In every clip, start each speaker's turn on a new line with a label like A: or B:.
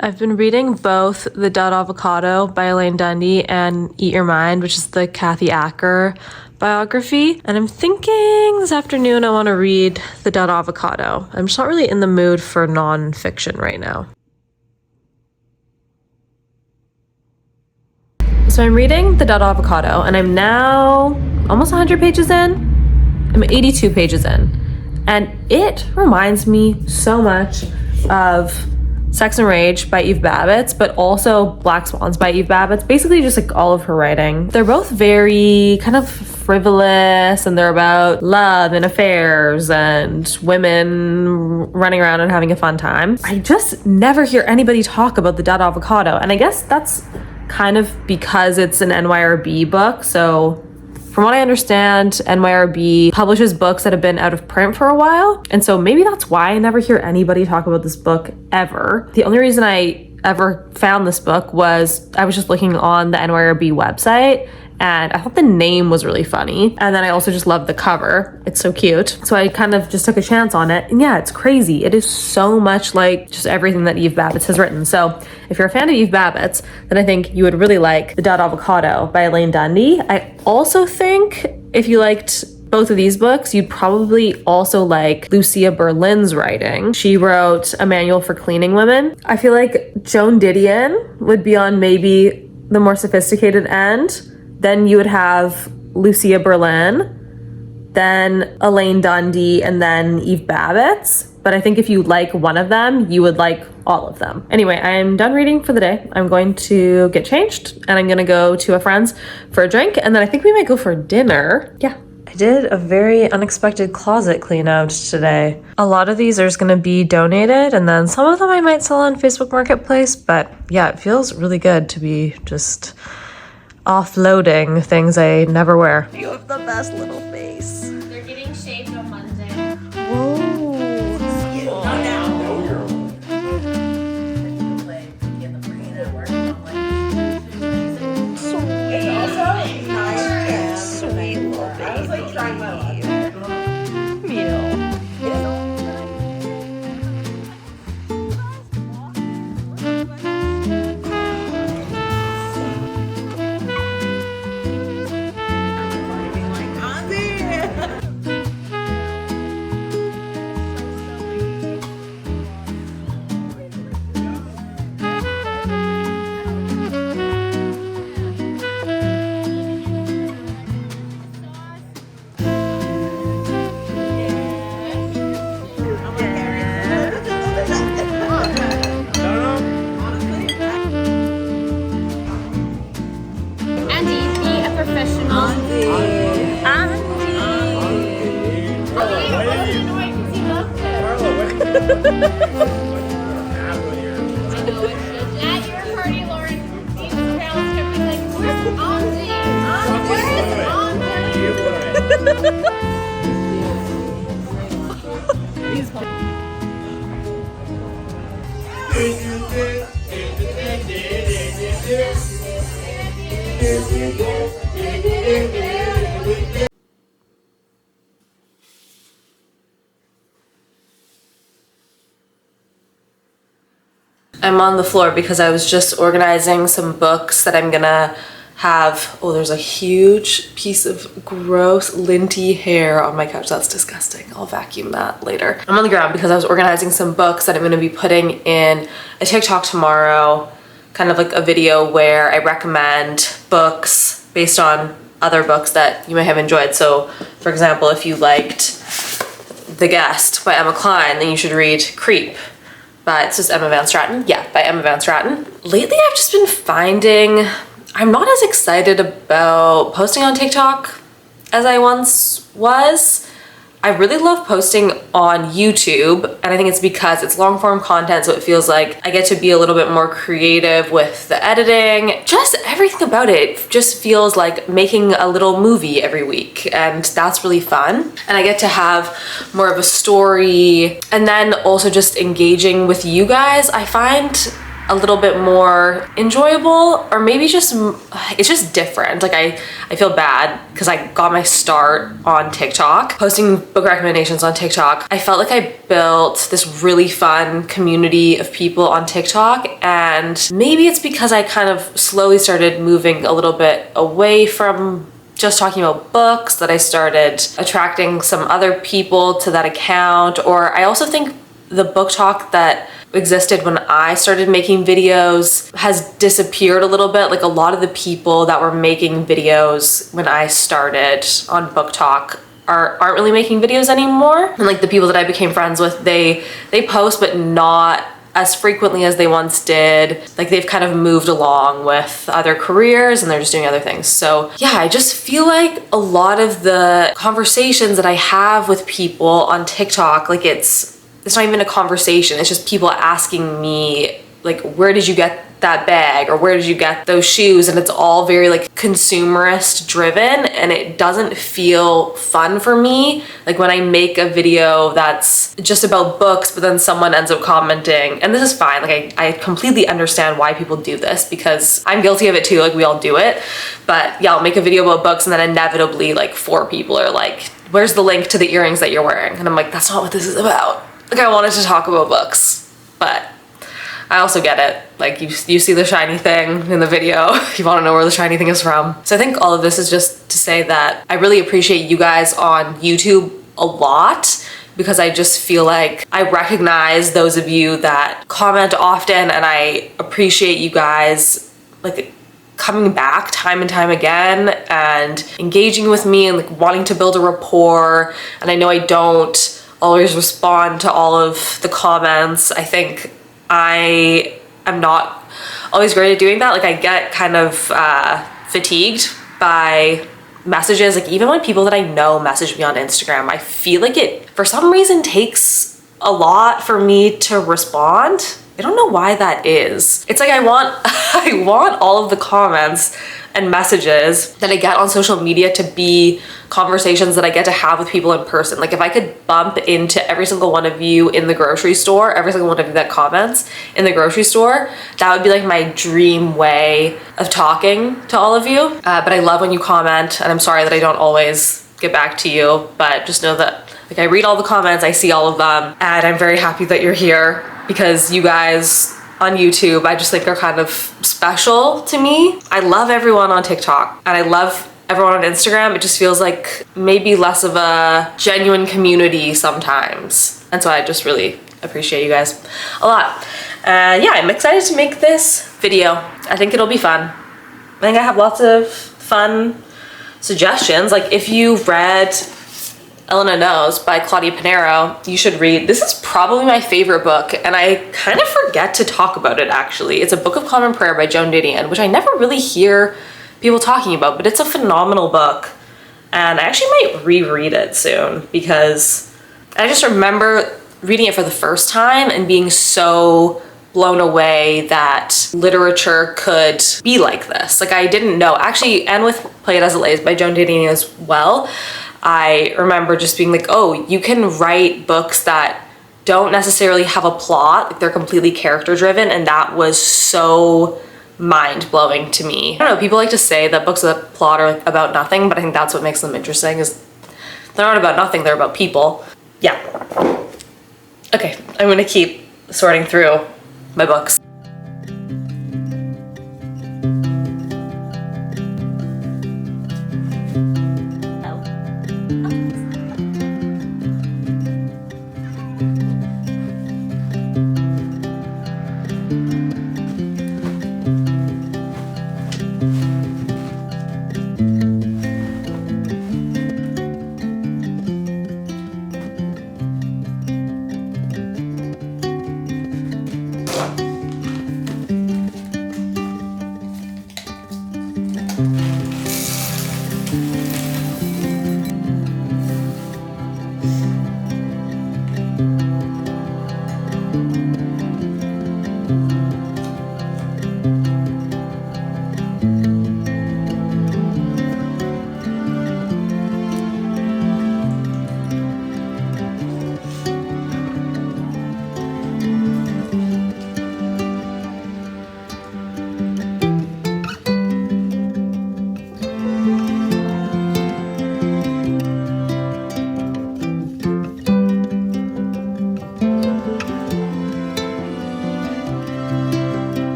A: I've been reading both The Dead Avocado by Elaine Dundee and Eat Your Mind, which is the Kathy Acker biography. And I'm thinking this afternoon I want to read The Dead Avocado. I'm just not really in the mood for nonfiction right now. So I'm reading The Dead Avocado and I'm now almost 100 pages in. I'm 82 pages in. And it reminds me so much of Sex and Rage by Eve Babbitt, but also Black Swans by Eve Babbitt. Basically just like all of her writing. They're both very kind of frivolous and they're about love and affairs and women running around and having a fun time. I just never hear anybody talk about The Dead Avocado. And I guess that's kind of because it's an NYRB book. So from what I understand, NYRB publishes books that have been out of print for a while. And so maybe that's why I never hear anybody talk about this book ever. The only reason I ever found this book was I was just looking on the NYRB website and I thought the name was really funny. And then I also just loved the cover. It's so cute. So I kind of just took a chance on it. And yeah, it's crazy. It is so much like just everything that Eve Babbitt has written. So if you're a fan of Eve Babbitt, then I think you would really like The Dead Avocado by Elaine Dundee. I also think if you liked both of these books, you'd probably also like Lucia Berlin's writing. She wrote A Manual for Cleaning Women. I feel like Joan Didion would be on maybe the more sophisticated end. Then you would have Lucia Berlin, then Elaine Dundee, and then Eve Babbitt. But I think if you like one of them, you would like all of them. Anyway, I'm done reading for the day. I'm going to get changed and I'm gonna go to a friend's for a drink. And then I think we might go for dinner. Yeah. I did a very unexpected closet clean out today. A lot of these are just gonna be donated and then some of them I might sell on Facebook Marketplace. But yeah, it feels really good to be just offloading things I never wear.
B: You have the best little face.
C: They're getting shaved on Monday.
B: Whoa. Not now. Sweet little baby. I was like trying my luck.
A: I'm on the floor because I was just organizing some books that I'm gonna have. Oh, there's a huge piece of gross linty hair on my couch. That's disgusting. I'll vacuum that later. I'm on the ground because I was organizing some books that I'm gonna be putting in a TikTok tomorrow, kind of like a video where I recommend books based on other books that you may have enjoyed. So for example, if you liked The Guest by Emma Cline, then you should read Creep. But it's just Emma Van Straten. Yeah, by Emma Van Straten. Lately, I've just been finding I'm not as excited about posting on TikTok as I once was. I really love posting on YouTube, and I think it's because it's long form content, so it feels like I get to be a little bit more creative with the editing. Just everything about it just feels like making a little movie every week, and that's really fun. And I get to have more of a story, and then also just engaging with you guys. I find a little bit more enjoyable, or maybe just it's just different. Like I feel bad because I got my start on TikTok, posting book recommendations on TikTok. I felt like I built this really fun community of people on TikTok, and maybe it's because I kind of slowly started moving a little bit away from just talking about books that I started attracting some other people to that account. Or I also think the book talk that existed when I started making videos has disappeared a little bit. Like a lot of the people that were making videos when I started on book talk aren't really making videos anymore. And like the people that I became friends with, they post, but not as frequently as they once did. Like they've kind of moved along with other careers and they're just doing other things. So yeah, I just feel like a lot of the conversations that I have with people on TikTok, like it's not even a conversation. It's just people asking me like, where did you get that bag, or where did you get those shoes? And it's all very like consumerist driven, and it doesn't feel fun for me. Like when I make a video that's just about books, but then someone ends up commenting, and this is fine. Like I completely understand why people do this, because I'm guilty of it too. Like we all do it. But yeah, I'll make a video about books and then inevitably like 4 people are like, where's the link to the earrings that you're wearing? And I'm like, that's not what this is about. Like I wanted to talk about books, but I also get it. Like you see the shiny thing in the video, you want to know where the shiny thing is from. So I think all of this is just to say that I really appreciate you guys on YouTube a lot, because I just feel like I recognize those of you that comment often, and I appreciate you guys like coming back time and time again and engaging with me and like wanting to build a rapport. And I know I don't always respond to all of the comments. I think I am not always great at doing that. Like I get kind of fatigued by messages. Like even when people that I know message me on Instagram, I feel like it for some reason takes a lot for me to respond. I don't know why that is. It's like I want all of the comments and messages that I get on social media to be conversations that I get to have with people in person. Like if I could bump into every single one of you in the grocery store, every single one of you that comments in the grocery store, that would be like my dream way of talking to all of you. But I love when you comment, and I'm sorry that I don't always get back to you, but just know that like I read all the comments, I see all of them, and I'm very happy that you're here, because you guys on YouTube, I just think are kind of special to me. I love everyone on TikTok and I love everyone on Instagram. It just feels like maybe less of a genuine community sometimes. And so I just really appreciate you guys a lot. Yeah, I'm excited to make this video. I think it'll be fun. I think I have lots of fun suggestions. Like if you've read Elena Knows by Claudia Pinheiro, you should read. This is probably my favorite book, and I kind of forget to talk about it actually. It's a Book of Common Prayer by Joan Didion, which I never really hear people talking about, but it's a phenomenal book. And I actually might reread it soon, because I just remember reading it for the first time and being so blown away that literature could be like this. Like I didn't know. Actually, and with Play It As It Lays by Joan Didion as well, I remember just being like, oh, you can write books that don't necessarily have a plot, like they're completely character driven, and that was so mind-blowing to me. I don't know, people like to say that books with a plot are like about nothing, but I think that's what makes them interesting, is they're not about nothing, they're about people. Yeah. Okay, I'm gonna keep sorting through my books.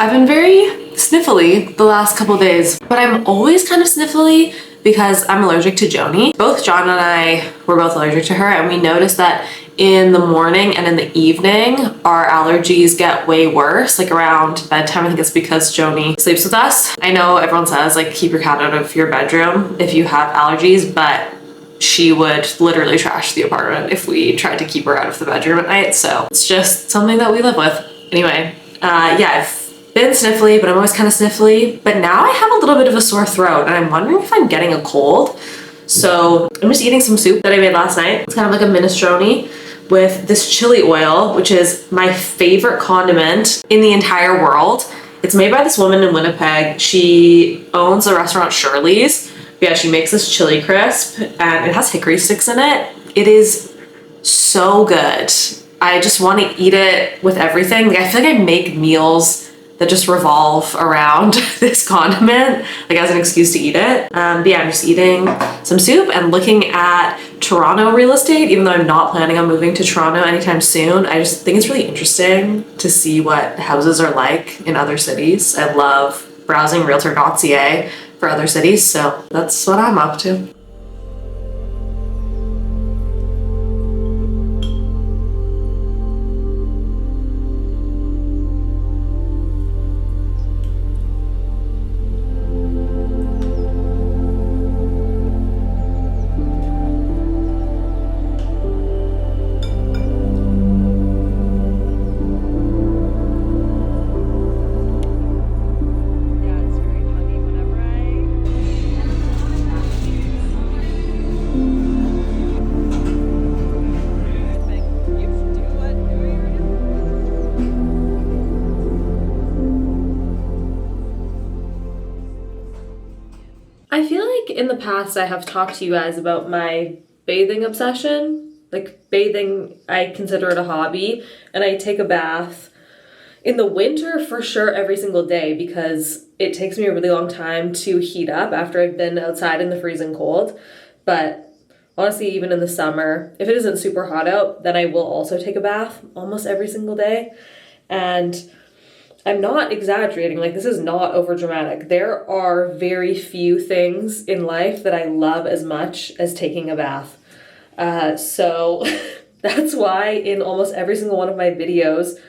A: I've been very sniffly the last couple days, but I'm always kind of sniffly because I'm allergic to Joni. Both John and I were both allergic to her, and we noticed that in the morning and in the evening, our allergies get way worse, like around bedtime. I think it's because Joni sleeps with us. I know everyone says like keep your cat out of your bedroom if you have allergies, but she would literally trash the apartment if we tried to keep her out of the bedroom at night. So it's just something that we live with. Anyway, yeah, I've been sniffly, but I'm always kind of sniffly. But now I have a little bit of a sore throat and I'm wondering if I'm getting a cold. So I'm just eating some soup that I made last night. It's kind of like a minestrone with this chili oil, which is my favorite condiment in the entire world. It's made by this woman in Winnipeg. She owns the restaurant Shirley's. Yeah, she makes this chili crisp and it has hickory sticks in it. It is so good. I just want to eat it with everything. Like, I feel like I make meals that just revolve around this condiment, like as an excuse to eat it. But yeah, I'm just eating some soup and looking at Toronto real estate, even though I'm not planning on moving to Toronto anytime soon. I just think it's really interesting to see what houses are like in other cities. I love browsing realtor.ca for other cities, so that's what I'm up to. I feel like in the past I have talked to you guys about my bathing obsession. Like bathing, I consider it a hobby, and I take a bath in the winter for sure every single day because it takes me a really long time to heat up after I've been outside in the freezing cold. But honestly, even in the summer, if it isn't super hot out, then I will also take a bath almost every single day. And I'm not exaggerating, like this is not over dramatic. There are very few things in life that I love as much as taking a bath. So that's why in almost every single one of my videos,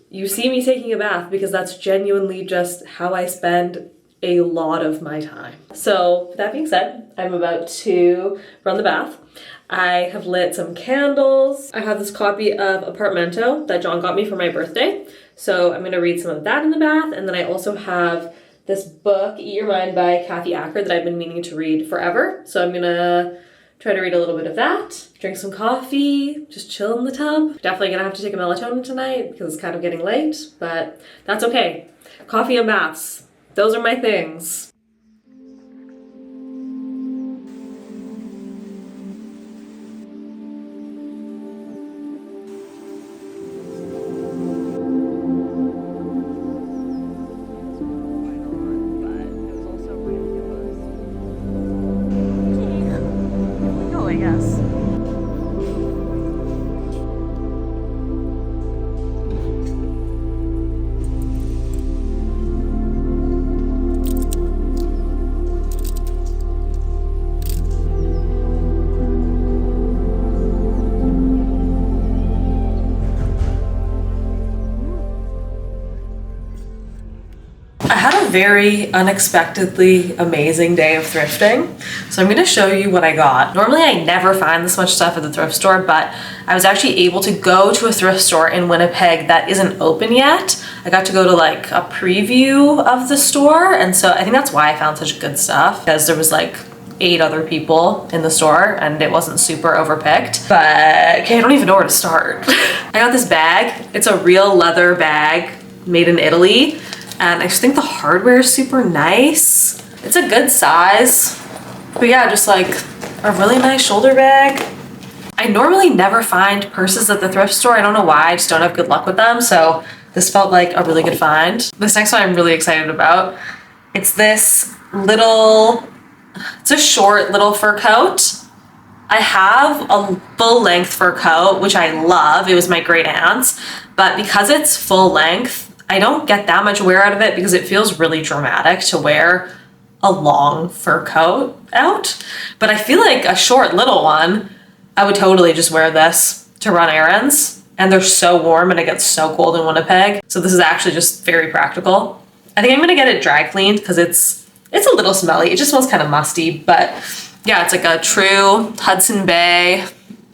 A: you see me taking a bath because that's genuinely just how I spend a lot of my time. So that being said, I'm about to run the bath. I have lit some candles. I have this copy of Apartmento that John got me for my birthday. So I'm gonna read some of that in the bath. And then I also have this book, Eat Your Mind by Kathy Acker, that I've been meaning to read forever. So I'm gonna try to read a little bit of that, drink some coffee, just chill in the tub. Definitely gonna have to take a melatonin tonight because it's kind of getting late, but that's okay. Coffee and baths, those are my things. I had a very unexpectedly amazing day of thrifting. So I'm gonna show you what I got. Normally I never find this much stuff at the thrift store, but I was actually able to go to a thrift store in Winnipeg that isn't open yet. I got to go to like a preview of the store, and so I think that's why I found such good stuff, because there was like 8 other people in the store and it wasn't super overpicked. But okay, I don't even know where to start. I got this bag. It's a real leather bag made in Italy. And I just think the hardware is super nice. It's a good size. But yeah, just like a really nice shoulder bag. I normally never find purses at the thrift store. I don't know why, I just don't have good luck with them. So this felt like a really good find. This next one I'm really excited about. It's this little, it's a short little fur coat. I have a full length fur coat, which I love. It was my great aunt's, but because it's full length, I don't get that much wear out of it because it feels really dramatic to wear a long fur coat out. But I feel like a short little one, I would totally just wear this to run errands. And they're so warm and it gets so cold in Winnipeg. So this is actually just very practical. I think I'm gonna get it dry cleaned because it's a little smelly. It just smells kind of musty, but yeah, it's like a true Hudson Bay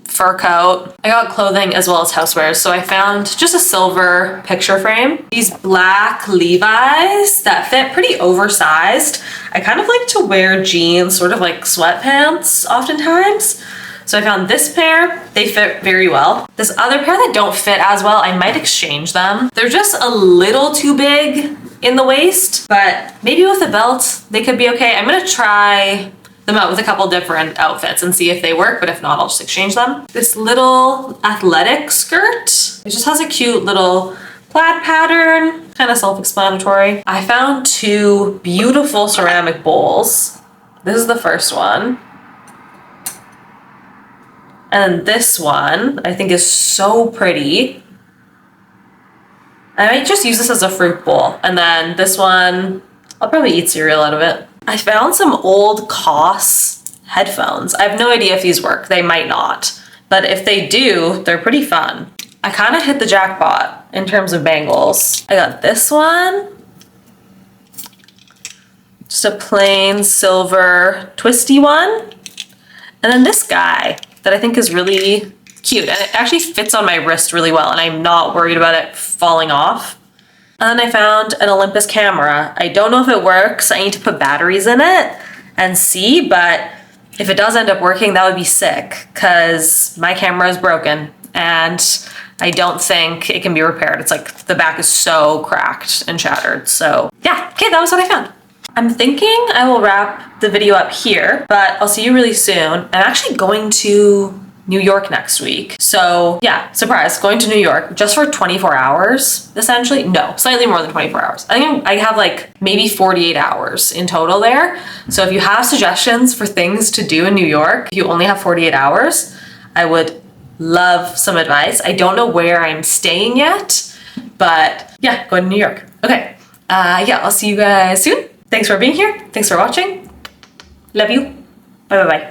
A: fur coat. I got clothing as well as housewares. So I found just a silver picture frame. These black Levi's that fit pretty oversized. I kind of like to wear jeans, sort of like sweatpants oftentimes. So I found this pair, they fit very well. This other pair that don't fit as well, I might exchange them. They're just a little too big in the waist, but maybe with a belt, they could be okay. I'm gonna try them out with a couple different outfits and see if they work, but if not, I'll just exchange them. This little athletic skirt, it just has a cute little plaid pattern, kind of self-explanatory. I found two beautiful ceramic bowls. This is the first one. And this one, I think is so pretty. I might just use this as a fruit bowl. And then this one, I'll probably eat cereal out of it. I found some old COS headphones. I have no idea if these work. They might not. But if they do, they're pretty fun. I kind of hit the jackpot in terms of bangles. I got this one. Just a plain silver twisty one. And then this guy that I think is really cute. And it actually fits on my wrist really well and I'm not worried about it falling off. And then I found an Olympus camera. I don't know if it works. I need to put batteries in it and see, but if it does end up working, that would be sick because my camera is broken and I don't think it can be repaired. It's like the back is so cracked and shattered. So yeah, okay, that was what I found. I'm thinking I will wrap the video up here, but I'll see you really soon. I'm actually going to New York next week. So yeah, surprise, going to New York just for 24 hours, essentially. No, slightly more than 24 hours. I think I have like maybe 48 hours in total there. So if you have suggestions for things to do in New York, if you only have 48 hours, I would love some advice. I don't know where I'm staying yet, but yeah, going to New York. Okay, yeah, I'll see you guys soon. Thanks for being here. Thanks for watching. Love you. Bye bye bye.